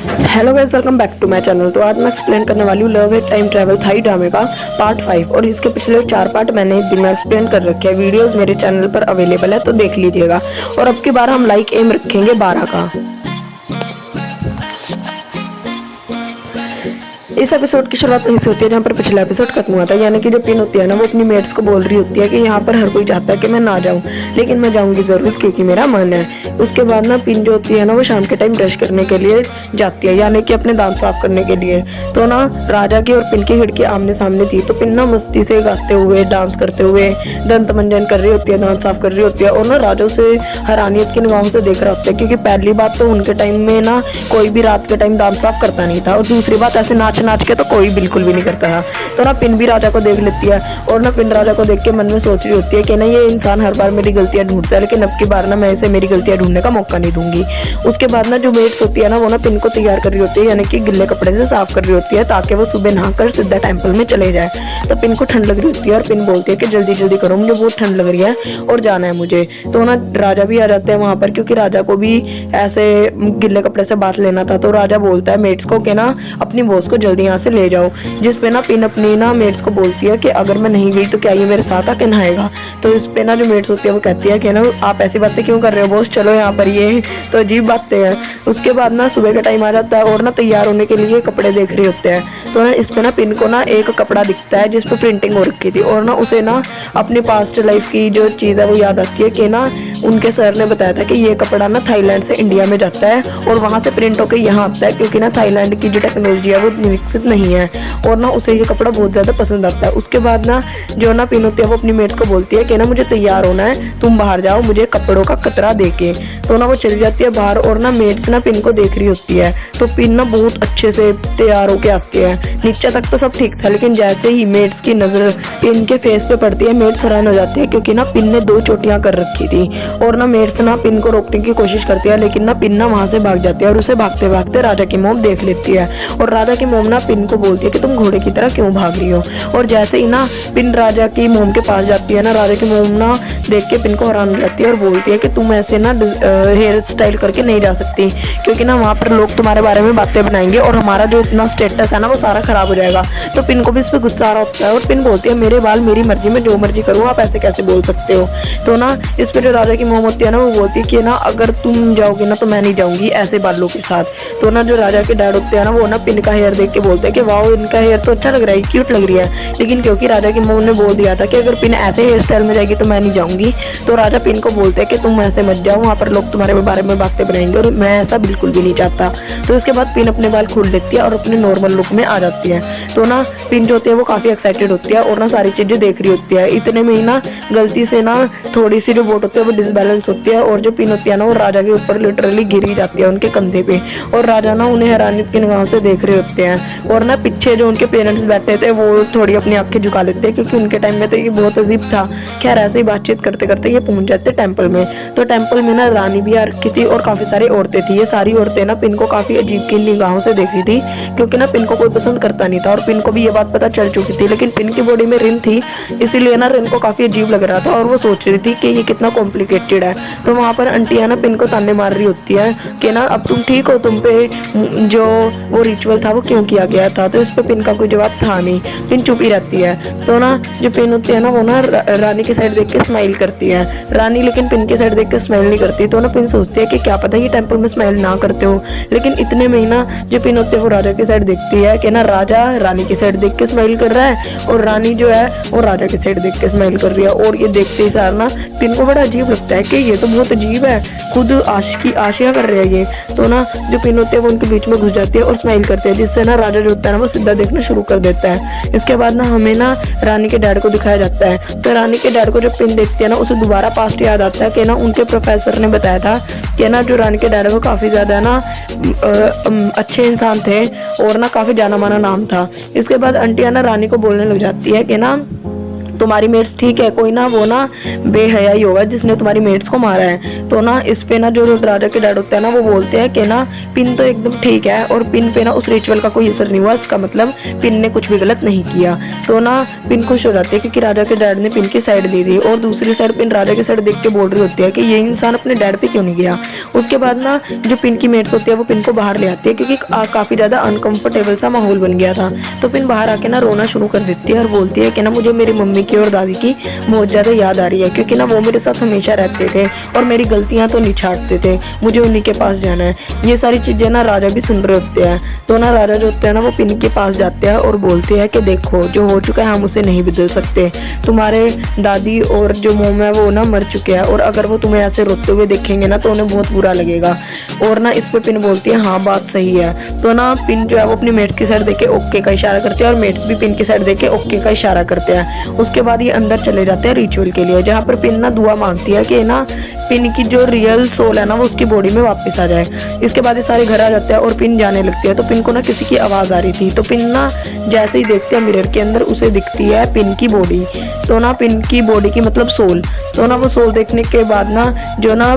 Hello guys, welcome back to my channel. तो आज मैं एक्सप्लेन करने वाली हूँ love it time travel Thai ड्रामे का पार्ट 5 और इसके पिछले 4 पार्ट मैंने एक दिन में एक्सप्लेन कर रखे हैं। वीडियोस मेरे चैनल पर अवेलेबल है, तो देख लीजिएगा। और अब की बार हम लाइक एम रखेंगे 12 का। इस एपिसोड की शुरुआत वहीं से होती है जहाँ पर पिछला एपिसोड खत्म हुआ था, यानी कि जो पिन होती है ना, वो अपनी मेट्स को बोल रही होती है कि यहाँ पर हर कोई चाहता है कि मैं ना जाऊँ, लेकिन मैं जाऊँगी ज़रूर क्योंकि मेरा मन है। उसके बाद ना पिन जो होती है ना, वो शाम के टाइम ब्रश करने के लिए जाती है, यानी कि अपने दांत साफ करने के लिए। तो ना राजा की और पिन की खिड़की आमने सामने थी, तो पिन ना मस्ती से गाते हुए, डांस करते हुए दंत मंजन कर रही होती है, दांत साफ कर रही होती है। और ना राजा उसे हैरानियत की निगाहों से देख रहा होता है, क्योंकि पहली बात तो उनके टाइम में ना कोई भी रात के टाइम दांत साफ करता नहीं था, और दूसरी बात ऐसे नाच नाच के तो कोई बिल्कुल भी नहीं करता था। तो ना पिन भी राजा को देख लेती है, और ना पिन राजा को देख के मन में सोच रही होती है कि ना ये इंसान हर बार मेरी गलतियां ढूंढता है, लेकिन अब की बार ना मैं इसे मेरी गलतियां ढूंढने का मौका नहीं दूंगी। उसके बाद ना जो मेट्स होती है ना, वो ना पिन को तैयार कर रही होती है, यानी कि गिल्ले कपड़े से साफ कर रही होती है, ताकि वो सुबह नहाकर सीधा टेंपल में चले जाए। तो पिन को ठंड लग रही होती है, और पिन बोलती है कि जल्दी जल्दी करो, मुझे बहुत ठंड लग रही है और जाना है मुझे। तो ना राजा भी आ जाते हैं वहां पर, क्योंकि राजा को भी ऐसे गिल्ले कपड़े से बात लेना था। तो राजा बोलता है मेट्स को कि ना अपनी बॉस को जल्दी यहाँ से ले जाओ, जिस पे ना पिन अपनी ना मेट्स को बोलती है कि अगर मैं नहीं गई तो क्या ये मेरे साथ आके नहाएगा। तो इस पे ना जो मेट्स होती है वो कहती है कि ना आप ऐसी बातें क्यों कर रहे हो बॉस, चलो यहाँ पर, ये तो अजीब बातें हैं। उसके बाद ना सुबह का टाइम आ जाता है, और ना तैयार होने के लिए कपड़े देख रहे होते हैं। तो ना इस पे ना पिन को ना एक कपड़ा दिखता है जिस पे प्रिंटिंग हो रखी थी, और ना उसे ना अपनी पास्ट लाइफ की जो चीज़ है वो याद आती है कि ना उनके सर ने बताया था कि ये कपड़ा ना थाईलैंड से इंडिया में जाता है और वहाँ से प्रिंट होकर यहाँ आता है, क्योंकि ना थाईलैंड की जो टेक्नोलॉजी है वो विकसित नहीं है, और ना उसे ये कपड़ा बहुत ज़्यादा पसंद आता है। उसके बाद ना जो ना पिन होती है वो अपनी मेट्स को बोलती है कि ना मुझे तैयार होना है, तुम बाहर जाओ मुझे कपड़ों का कतरा देके। तो ना वो चली जाती है बाहर, और ना मेट्स ना पिन को देख रही होती है। तो पिन ना बहुत अच्छे से तैयार होके आती है। नीचे तक तो सब ठीक था, लेकिन जैसे ही मेट्स की नज़र पिन के फेस पे पड़ती है, मेट्स हैरान हो जाती है, क्योंकि ना पिन ने 2 चोटियां कर रखी थी। और ना मेट्स ना पिन को रोकने की कोशिश करती है, लेकिन ना पिन ना वहाँ से भाग जाती है, और उसे भागते भागते राजा की मोम देख लेती है। और राजा की मोम ना पिन को बोलती है कि तुम घोड़े की तरह क्यों भाग रही हो। और जैसे ही ना पिन राजा की मोम के पास जाती है ना, राजा की मोम ना देख के पिन को हैरान हो जाती है और बोलती है कि तुम ऐसे ना हेयर स्टाइल करके नहीं जा सकती, क्योंकि ना वहाँ पर लोग तुम्हारे बारे में बातें बनाएंगे और हमारा जो इतना स्टेटस है ना वो सारा खराब हो जाएगा। तो पिन को भी इस पर गुस्सा आ रहा होता है, और पिन बोलती है मेरे बाल मेरी मर्जी, में जो मर्जी करूँ, आप ऐसे कैसे बोल सकते हो। तो ना इस पर जो राजा की मोम होती है ना, वो बोलती है कि ना अगर तुम जाओगे ना तो मैं नहीं जाऊंगी ऐसे बालों के साथ। तो ना जो राजा के डैड होते हैं ना, वो ना पिन का हेयर देख के बोलते हैं कि वाह इनका हेयर तो अच्छा लग रहा है, क्यूट लग रही है। लेकिन क्योंकि राजा की मोम ने बोल दिया था कि अगर पिन ऐसे हेयर स्टाइल में जाएगी तो मैं नहीं जाऊंगी, तो राजा पिन को बोलते हैं कि तुम ऐसे मत जाओ, वहाँ पर लोग तुम्हारे बारे में बातें बनाएंगे, और मैं ऐसा बिल्कुल भी नहीं चाहता। तो इसके बाद पिन अपने बाल खोल लेती है और अपने नॉर्मल लुक में आ जाती है। तो ना पिन जो होती है वो काफ़ी एक्साइटेड होती है, और ना सारी चीज़ें देख रही होती है। इतने में ही ना गलती से ना थोड़ी सी जो बोट होती है वो डिसबैलेंस होती है, और जो पिन होती है ना वो राजा के ऊपर लिटरली गिरी जाती है उनके कंधे पे। और राजा ना उन्हें हैरानियत की निगाह से देख रहे होते हैं, और ना पीछे जो उनके पेरेंट्स बैठे थे वो थोड़ी अपनी आंखें झुका लेते हैं, क्योंकि उनके टाइम में तो ये बहुत अजीब था। खैर ऐसे ही बातचीत करते करते ये पहुंच जाते टेंपल में। तो टेंपल में ना रानी भी आ रखी थी और काफ़ी सारी औरतें थी। ये सारी औरतें ना पिन को काफ़ी अजीब की निगाहों से देख रही थी, क्योंकि ना पिन को कोई पसंद करता नहीं था, और पिन को भी ये बात पता चल चुकी थी। लेकिन पिन की बॉडी में रिन थी, इसीलिए ना रिन को काफ़ी अजीब लग रहा था, और वो सोच रही थी कि ये कितना कॉम्प्लिकेटेड है। तो वहाँ पर आंटियाँ ना पिन को ताने मार रही होती है कि ना अब तुम ठीक हो, तुम पे जो वो रिचुअल था वो क्यों किया गया था। तो इस पर पिन का कोई जवाब था नहीं, पिन चुप ही रहती है। तो ना जो पिन होती है ना, वो ना रानी की साइड देख के स्माइल करती है। रानी लेकिन पिन की साइड देख के स्माइल नहीं करती। तो ना पिन सोचती है कि क्या पता ये टेंपल में स्माइल ना करते हो। लेकिन इतने में ही ना जो पिन होती है वो राजा की साइड देखती है कि ना राजा रानी की साइड देख के स्माइल कर रहा है, और रानी जो है वो राजा की साइड देख के स्माइल कर रही है। और ये देखते ही सार ना पिन को बड़ा अजीब लगता है कि ये तो बहुत अजीब है, खुद आशिया कर रहे हैं ये। तो ना जो पिन होती है वो उनके बीच में घुस जाती है और स्माइल करती है, जिससे ना राजा जो होता है ना वो सीधा देखना शुरू कर देता है। इसके बाद ना हमें ना रानी के डैड को दिखाया जाता है। तो रानी के डैड को जब पिन देखती है ना, उसे दोबारा पास्ट याद आता है कि ना उनके प्रोफेसर ने बताया था कि ना जो रानी के डैड है वो काफ़ी ज़्यादा ना अच्छे इंसान थे, और ना काफ़ी जाना माना नाम था। इसके बाद आंटियाँ ना रानी को बोलने लग जाती है कि ना तुम्हारी मेट्स ठीक है, कोई ना वो ना बेहया ही होगा जिसने तुम्हारी मेट्स को मारा है। तो ना इस पे ना जो राजा के डैड होते हैं ना वो बोलते हैं कि ना पिन तो एकदम ठीक है और पिन पे ना उस रिचुअल का कोई असर नहीं हुआ, इसका मतलब पिन ने कुछ भी गलत नहीं किया। तो ना पिन खुश हो जाती है क्योंकि राजा के डैड ने पिन की साइड दे दी और दूसरी साइड पिन राजा की साइड देख के बोल रही होती है कि ये इंसान अपने डैड पे क्यों नहीं गया। उसके बाद ना जो पिन की मेट्स होती है वो पिन को बाहर ले आती है क्योंकि काफी ज्यादा अनकंफर्टेबल सा माहौल बन गया था। तो पिन बाहर आके ना रोना शुरू कर देती है और बोलती है कि ना मुझे मेरी मम्मी की और दादी की बहुत ज़्यादा याद आ रही है क्योंकि ना वो मेरे साथ हमेशा रहते थे और मेरी गलतियां तो नहीं छाटते थे, मुझे उन्हीं के पास जाना है। ये सारी चीज़ें ना राजा भी सुन रहे होते हैं। तो ना राजा जो होते हैं ना वो पिन के पास जाते हैं और बोलते हैं कि देखो जो हो चुका है हम उसे नहीं बदल सकते, तुम्हारे दादी और जो मोम है वो ना मर चुके हैं और अगर वो तुम्हें ऐसे रोते हुए देखेंगे ना तो उन्हें बहुत बुरा लगेगा। और ना इस पे पिन बोलती है हाँ बात सही है। तो ना पिन जो है वो अपनी मेट्स की साइड देके ओके का इशारा करते हैं और मेट्स भी पिन की साइड देके ओके का इशारा करते हैं। उसके बाद ये अंदर चले जाते हैं रिचुअल के लिए, जहाँ पर पिन ना दुआ मांगती है कि ना पिन की जो रियल सोल है ना वो उसकी बॉडी में वापस आ जाए। इसके बाद ये सारे घर आ जाते हैं और पिन जाने लगती है। तो पिन को ना किसी की आवाज़ आ रही थी, तो पिन ना जैसे ही देखते हैं मिरर के अंदर उसे दिखती है पिन की बॉडी। तो ना पिन की बॉडी की मतलब सोल। तो ना वो सोल देखने के बाद ना जो ना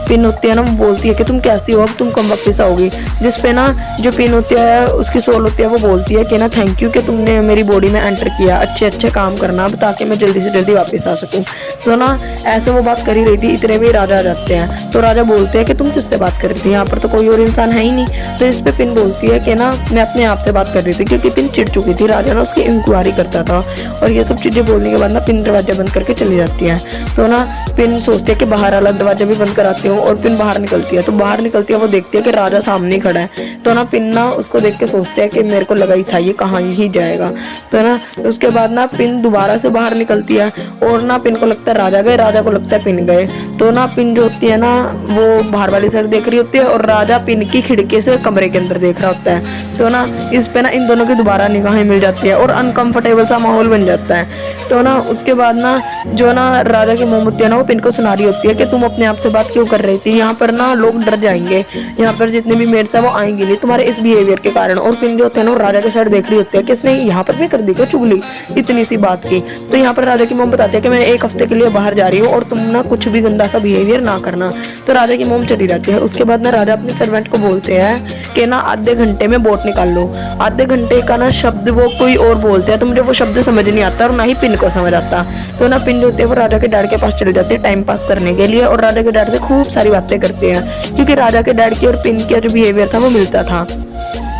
पिन होती है ना वो बोलती है कि तुम कैसी हो, अब तुम कब वापस आओगी। जिसपे ना जो पिन होती है उसकी सोल होती है वो बोलती है कि ना थैंक यू कि तुमने मेरी बॉडी में एंटर किया, अच्छे अच्छे काम करना अब ताकि मैं जल्दी से जल्दी वापस आ सकूं। तो ना ऐसे वो बात कर ही रही थी, इतने में राजा आ जाते हैं। तो राजा बोलते हैं कि तुम किससे बात कर रही थी, यहाँ पर तो कोई और इंसान है ही नहीं। तो इस पे पिन बोलती है कि ना मैं अपने आप से बात कर रही थी क्योंकि पिन चिढ़ चुकी थी, राजा ना उसकी इंक्वायरी करता था। और ये सब चीज़ें बोलने के बाद ना पिन दरवाजा बंद करके चली जाती है। तो ना पिन सोचती है कि बाहर वाला दरवाजा भी बंद कराती हूँ और पिन बाहर निकलती है। तो बाहर निकलती है वो देखती है कि राजा सामने ही खड़ा है। तो ना पिन ना उसको देख के सोचते हैं कि मेरे को लगा ही था ये कहाँ ही जाएगा। तो ना उसके बाद ना पिन दोबारा से बाहर निकलती है और ना पिन को लगता है राजा गए, राजा को लगता है पिन गए। तो ना पिन जो होती है ना वो बाहर वाली साइड देख रही होती है और राजा पिन की खिड़की से कमरे के अंदर देख रहा होता है। तो ना इस पे ना इन दोनों की दोबारा निगाहें मिल जाती है और अनकंफर्टेबल सा माहौल बन जाता है। तो ना उसके बाद ना जो ना राजा की मोम होती है ना वो पिन को सुना रही होती है कि तुम अपने आप से बात क्यों कर रही थी, यहाँ पर ना लोग डर जाएंगे, यहाँ पर जितने भी मेड्स है वो आएंगे नहीं तुम्हारे इस बिहेवियर के कारण। और पिन जो होते हैं ना राजा के साइड देख रही होती है कि इसने यहाँ पर भी कर दी क्या चुगली इतनी सी बात की। तो यहाँ पर राजा की मोम बताती है कि मैं एक हफ्ते के लिए बाहर जा रही हूँ और तुम ना कुछ भी गंदा सा बिहेवियर ना करना। तो राजा की मोम चली जाती है। उसके बाद ना राजा अपने सर्वेंट को बोलते हैं कि ना आधे घंटे में बोट निकाल लो। आधे घंटे का ना शब्द वो कोई और बोलते हैं तो मुझे वो शब्द समझ नहीं आता और ना ही पिन को समझ आता। तो ना पिन जो होती है वो राजा के डैड के पास चले जाते हैं टाइम पास करने के लिए और राजा के डैड से खूब सारी बातें करते हैं क्योंकि राजा के डैड की और पिन का जो बिहेवियर था वो मिलता था।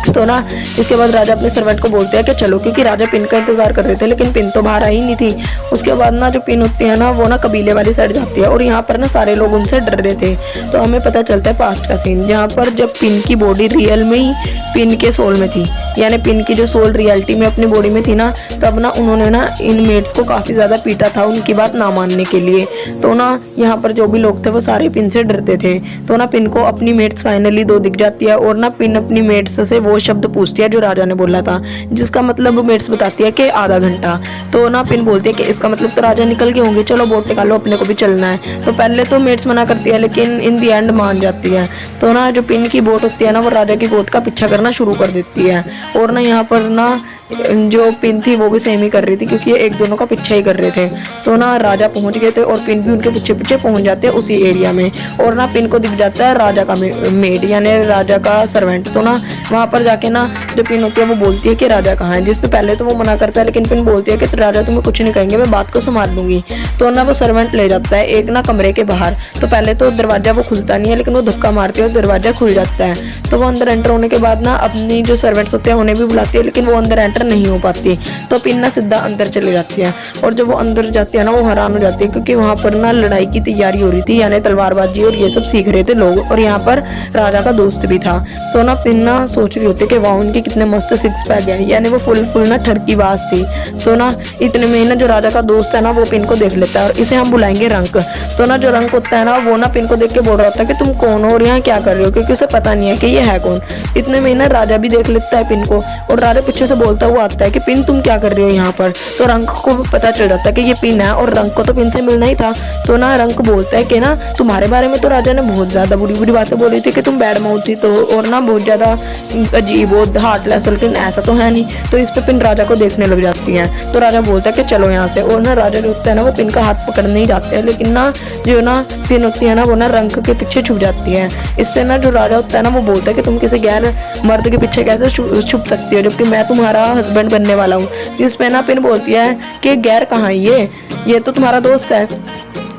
तो ना इसके बाद राजा अपने सर्वेंट को बोलते हैं कि चलो, क्योंकि राजा पिन का इंतजार कर रहे थे लेकिन पिन तो बाहर आई नहीं थी। उसके बाद ना जो पिन होती है ना वो ना कबीले वाली साइड जाती है और यहाँ पर ना सारे लोग उनसे डर रहे थे। तो हमें पता चलता है पास्ट का सीन, जहाँ पर जब पिन की बॉडी रियल में ही पिन के सोल में थी, यानी पिन की जो सोल रियलिटी में अपनी बॉडी में थी ना, तब ना उन्होंने ना इन मेट्स को काफ़ी ज़्यादा पीटा था उनकी बात ना मानने के लिए। तो ना यहाँ पर जो भी लोग थे वो सारे पिन से डरते थे। तो ना पिन को अपनी मेट्स फाइनली दो दिख जाती है और ना पिन अपनी मेट्स से वो शब्द पूछती है जो राजा ने बोला था, जिसका मतलब मेट्स बताती है कि आधा घंटा। तो ना पिन बोलती है कि इसका मतलब तो राजा निकल गए होंगे, चलो बोट निकालो अपने को भी चलना है। तो पहले तो मेट्स मना करती है लेकिन इन दी एंड मान जाती है। तो ना जो पिन की बोट होती है ना वो राजा की बोट का पीछा करना शुरू कर देती है और ना यहाँ पर ना जो पिन थी वो भी सेम ही कर रही थी क्योंकि ये एक दोनों का पीछा ही कर रहे थे। तो ना राजा पहुंच गए थे और पिन भी उनके पीछे पीछे पहुंच जाते हैं उसी एरिया में और ना पिन को दिख जाता है राजा का मेड यानी राजा का सर्वेंट। तो ना वहाँ पर जाके ना जो पिन होती है वो बोलती है कि राजा कहाँ है, जिसपे पहले तो वो मना करता है लेकिन पिन बोलती है कि राजा तुम्हें कुछ नहीं कहेंगे, मैं बात को संभाल लूंगी। तो ना वो सर्वेंट ले जाता है एक ना कमरे के बाहर। तो पहले तो दरवाजा वो खुलता नहीं है लेकिन वो धक्का मारती है और दरवाजा खुल जाता है। तो वो अंदर एंटर होने के बाद ना अपनी जो सर्वेंट्स होते हैं उन्हें भी बुलाती है लेकिन वो अंदर एंटर नहीं हो पाती। तो पिन ना सीधा अंदर चली जाती है और जब वो अंदर जाती है ना वो हैरान हो जाती है क्योंकि वहां पर ना लड़ाई की तैयारी हो रही थी, यानी तलवारबाजी और ये सब सीख रहे थे लोग और यहाँ पर राजा का दोस्त भी था। तो ना पिन ना सोच रही होती है कि वाह उनके कितने मस्त सिक्स पैक है, यानी वो फुल ना ठरकी बाज थी। तो ना इतने में ना जो राजा का दोस्त है ना वो पिन को देख लेता है और इसे हम बुलाएंगे रंक। तो ना जो रंक होता है ना वो ना पिन को देख के बोल रहा होता है कि तुम कौन हो और यहाँ क्या कर रहे हो, क्योंकि उसे पता नहीं है कि ये है कौन। इतने में ना ना राजा भी देख लेता है पिन को, और राजा पीछे से बोलता हुआ आता है कि पिन तुम क्या कर रही हो यहाँ पर। तो रंक को पता चल जाता है कि ये पिन है, और रंक को तो पिन से मिलना ही था। तो ना रंक बोलता है कि ना तुम्हारे बारे में तो राजा ने बहुत ज्यादा बुरी बुरी बातें बोली थी कि तुम बैड माउथ थी, तो और ना बहुत ज्यादा अजीब और हार्टलेस, लेकिन ऐसा तो है नहीं। तो इस पे पिन राजा को देखने लग जाती है। तो राजा बोलता है कि चलो यहाँ से, और ना राजा जो होता है ना वो पिन का हाथ पकड़ने ही जाते हैं, लेकिन ना जो ना पिन होती है ना वो ना रंक के पीछे छुप जाती है। इससे ना जो राजा होता है ना वो बोलता है कि तुम किसी गैर मर्द के पीछे कैसे छुप सकती हो जबकि मैं तुम्हारा हस्बैंड बनने वाला हूँ। इस पे ना पिन बोलती है कि गैर कहाँ है, ये तो तुम्हारा दोस्त है।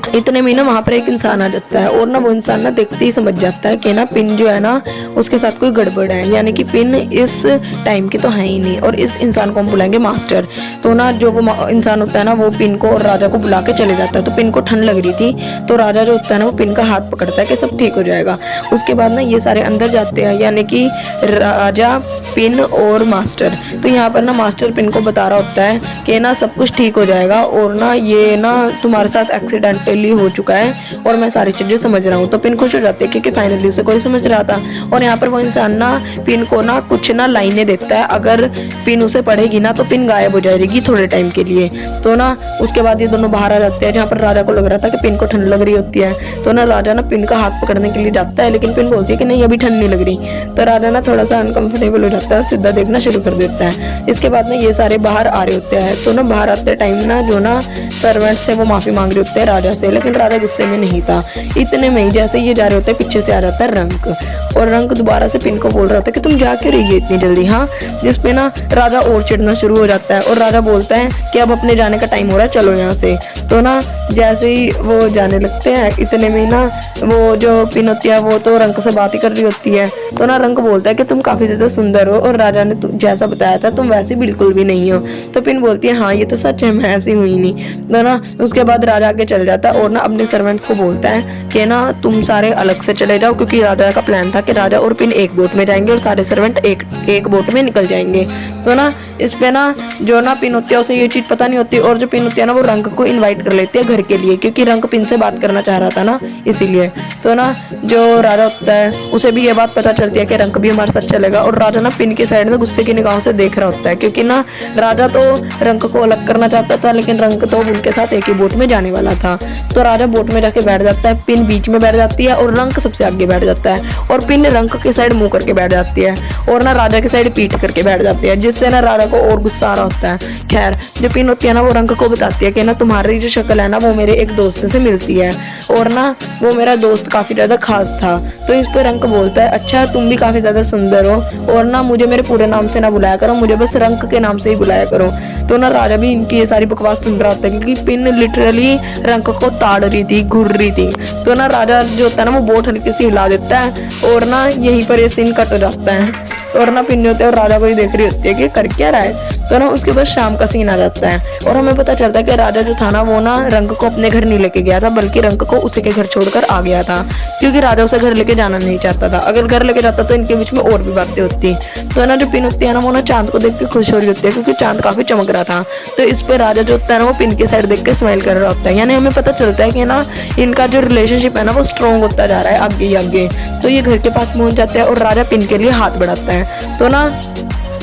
इतने में ना वहाँ पर एक इंसान आ जाता है, और ना वो इंसान ना देखते ही समझ जाता है कि ना पिन जो है ना उसके साथ कोई गड़बड़ है, यानी कि पिन इस टाइम की तो है ही नहीं, और इस इंसान को हम बुलाएंगे मास्टर। तो ना जो वो इंसान होता है ना वो पिन को और राजा को बुला के चले जाता है। तो पिन को ठंड लग रही थी, तो राजा जो होता है ना वो पिन का हाथ पकड़ता है कि सब ठीक हो जाएगा। उसके बाद ना ये सारे अंदर जाते हैं, यानी कि राजा, पिन और मास्टर। तो यहाँ पर ना मास्टर पिन को बता रहा होता है कि ना सब कुछ ठीक हो जाएगा, और ना ये ना तुम्हारे साथ एक्सीडेंटली हो चुका है और मैं सारी चीजें समझ रहा हूँ। तो पिन खुश हो जाते हैं क्योंकि फाइनली उसे कोई समझ रहा था। और यहाँ पर वो इंसान ना पिन को ना कुछ ना लाइनें देता है, अगर पिन उसे पढ़ेगी ना तो पिन गायब हो जाएगी थोड़े टाइम के लिए। तो ना उसके बाद ये दोनों बाहर आ जाते हैं, जहाँ पर राजा को लग रहा था कि पिन को ठंड लग रही होती है। तो ना राजा ना पिन का हाथ पकड़ने के लिए जाता है, लेकिन पिन बोलती है कि नहीं अभी ठंड नहीं लग रही। तो राजा ना थोड़ा सा अनकंफर्टेबल हो जाता है, सीधा देखना शुरू कर देता है। इसके बाद ना ये सारे बाहर आ रहे होते हैं। तो ना बाहर आते टाइम ना जो ना सर्वेंट्स थे वो माफी मांग रहे होते हैं राजा से, लेकिन राजा गुस्से में नहीं था। इतने में ही जैसे ये जा रहे होते हैं पीछे से आ जाता है रंक, और रंक दोबारा से पिन को बोल रहा था कि तुम जा क्यों रही है इतनी जल्दी। हाँ, जिसपे ना राजा और चिढ़ना शुरू हो जाता है, और राजा बोलता है कि अब अपने जाने का टाइम हो रहा है, चलो यहाँ से। तो ना जैसे ही वो जाने लगते हैं, इतने में ना वो जो पिन होती है वो तो रंक से बात ही कर रही होती है। तो ना रंक बोलता है कि तुम काफी ज्यादा सुंदर हो, और राजा ने जैसा बताया था तुम वैसे बिल्कुल भी नहीं हो। तो पिन बोलती है हाँ ये तो सच है, मैं ऐसी हुई नहीं। तो ना उसके बाद राजा आगे चल जाता है, और ना अपने सर्वेंट्स को बोलता है कि ना तुम सारे अलग से चले जाओ, क्योंकि राजा का प्लान था कि राजा और पिन एक बोट में जाएंगे और सारे सर्वेंट एक बोट में निकल जाएंगे। तो ना इस पे ना जो ना पिन होती है उसे ये चीज पता नहीं होती, और जो पिन होती है ना वो रंक को इनवाइट कर लेती है घर के लिए, क्योंकि रंक पिन से बात करना चाह रहा था ना, इसीलिए। तो ना जो राजा होता है उसे भी ये बात पता चलती है कि रंक भी हमारे साथ चलेगा, और राजा ना पिन की साइड से गुस्से की निगाहों से देख रहा होता है, क्योंकि ना राजा तो रंक को अलग करना चाहता था, लेकिन रंक तो उनके साथ एक ही बोट में जाने वाला था। तो राजा बोट में जाके बैठ जाता है, पिन बीच में बैठ जाती है और रंक सबसे आगे बैठ जाता है, और पिन रंक की साइड मुंह करके बैठ जाती है, और ना राजा की साइड पीठ करके बैठ जाती है, जिससे ना राजा को और गुस्सा आ रहा होता है। खैर जो पिन होती है ना वो रंक को बताती है कि ना तुम्हारी जो शक्ल है ना वो मेरे एक दोस्त से मिलती है, और ना वो मेरा दोस्त काफी ज्यादा खास था। तो इस पर रंक बोलता है अच्छा तुम भी काफी ज्यादा सुंदर हो, और ना मुझे मेरे पूरे नाम से ना बुलाया करो, मुझे बस रंक के नाम से ही बुलाया करो। तो ना राजा भी इनकी ये सारी बकवास सुन रहा होता है, क्योंकि पिन लिटरली रंक को ताड़ रही थी, घूर रही थी। तो ना राजा जो होता है ना वो बोट हल्की सी हिला देता है, और ना यहीं पर ये सीन कट हो जाता है, और ना पिन होते हैं और राजा को ही देख रही होती है कि कर क्या रहा है। तो ना उसके बाद शाम का सीन आ जाता है, और हमें पता चलता है कि राजा जो था ना वो ना रंक को अपने घर नहीं लेके गया था, बल्कि रंक को उसी के घर छोड़कर आ गया था, क्योंकि राजा उसे घर लेके जाना नहीं चाहता था। अगर घर लेके जाता तो इनके बीच में और भी बातें होती। तो ना जो पिन होती है ना वो ना चांद को देख के खुश हो रही होती है, क्योंकि चांद काफी चमक रहा था। तो इस पर राजा जो होता है ना वो पिन की साइड देख के स्माइल कर रहा होता है, यानी हमें पता चलता है कि ना इनका जो रिलेशनशिप है ना वो स्ट्रॉन्ग होता जा रहा है आगे ही आगे। तो ये घर के पास पहुंच जाते हैं, और राजा पिन के लिए हाथ बढ़ाता है। तो ना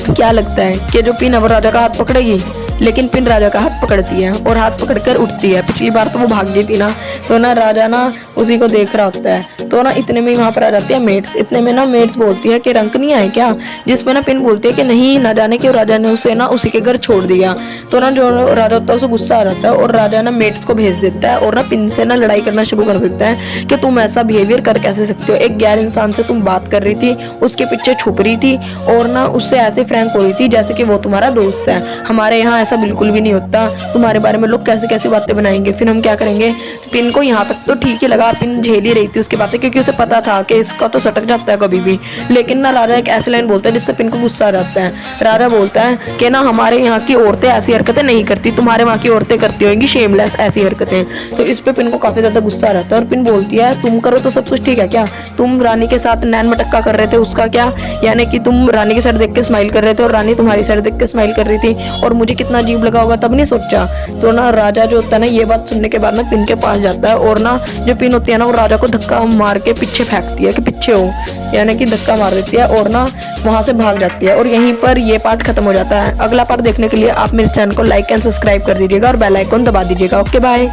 क्या लगता है कि जो पिन है वो राजा का हाथ पकड़ेगी, लेकिन पिन राजा का हाथ पकड़ती है और हाथ पकड़कर उठती है। पिछली बार तो वो भाग गई थी ना, तो ना राजा ना उसी को देख रहा होता है। तो ना इतने में वहां पर आ जाती है मेट्स। इतने में ना मेट्स बोलती है कि रंक नहीं आए क्या, जिसपे ना पिन बोलती है कि नहीं, ना जाने क्यों राजा ने उसे ना उसी के घर छोड़ दिया। तो ना जो राजा होता है उसे गुस्सा आ जाता है, और राजा ना मेट्स को भेज देता है, और ना पिन से ना लड़ाई करना शुरू कर देता है कि तुम ऐसा बिहेवियर कर कैसे सकते हो, एक गैर इंसान से तुम बात कर रही थी, उसके पीछे छुप रही थी, और ना उससे ऐसे फ्रैंक हो रही थी जैसे कि वो तुम्हारा दोस्त है। हमारे यहाँ ऐसा बिल्कुल भी नहीं होता, तुम्हारे बारे में लोग कैसे कैसी बातें बनाएंगे, फिर हम क्या करेंगे। पिन को यहाँ तक तो ठीक ही लगा, पिन झेल ही रही थी उसकी बातें, क्योंकि उसे पता था कि इसका तो सटक जाता है कभी भी। लेकिन ना राजा एक ऐसी लाइन बोलता है जिससे पिन को गुस्सा आ जाता है। राजा बोलता है कि ना हमारे यहाँ की औरतें ऐसी हरकतें नहीं करती, तुम्हारे वहाँ की औरतें करती होंगी शेमलेस ऐसी हरकतें। तो इस पे पिन को काफी ज्यादा गुस्सा आ जाता है, और पिन बोलती है तुम करो तो सब कुछ ठीक है क्या, तुम रानी के साथ नैन मटक्का कर रहे थे, उसका क्या, यानी कि तुम रानी की साइड देख के स्माइल कर रहे थे और रानी तुम्हारी साइड देख के स्माइल कर रही थी, और मुझे कितना कितना अजीब लगा होगा, तब नहीं सोचा। तो ना राजा जो होता है ना, ये बात सुनने के बाद ना पिन के पास जाता है और ना जो पिन होती है ना वो राजा को धक्का मार के पीछे फेंकती है कि पीछे हो, यानी कि धक्का मार देती है और ना वहां से भाग जाती है। और यहीं पर ये पार्ट खत्म हो जाता है। अगला पार्ट देखने के लिए आप मेरे चैनल को लाइक एंड सब्सक्राइब कर दीजिएगा और बेल आइकन दबा दीजिएगा। Okay bye.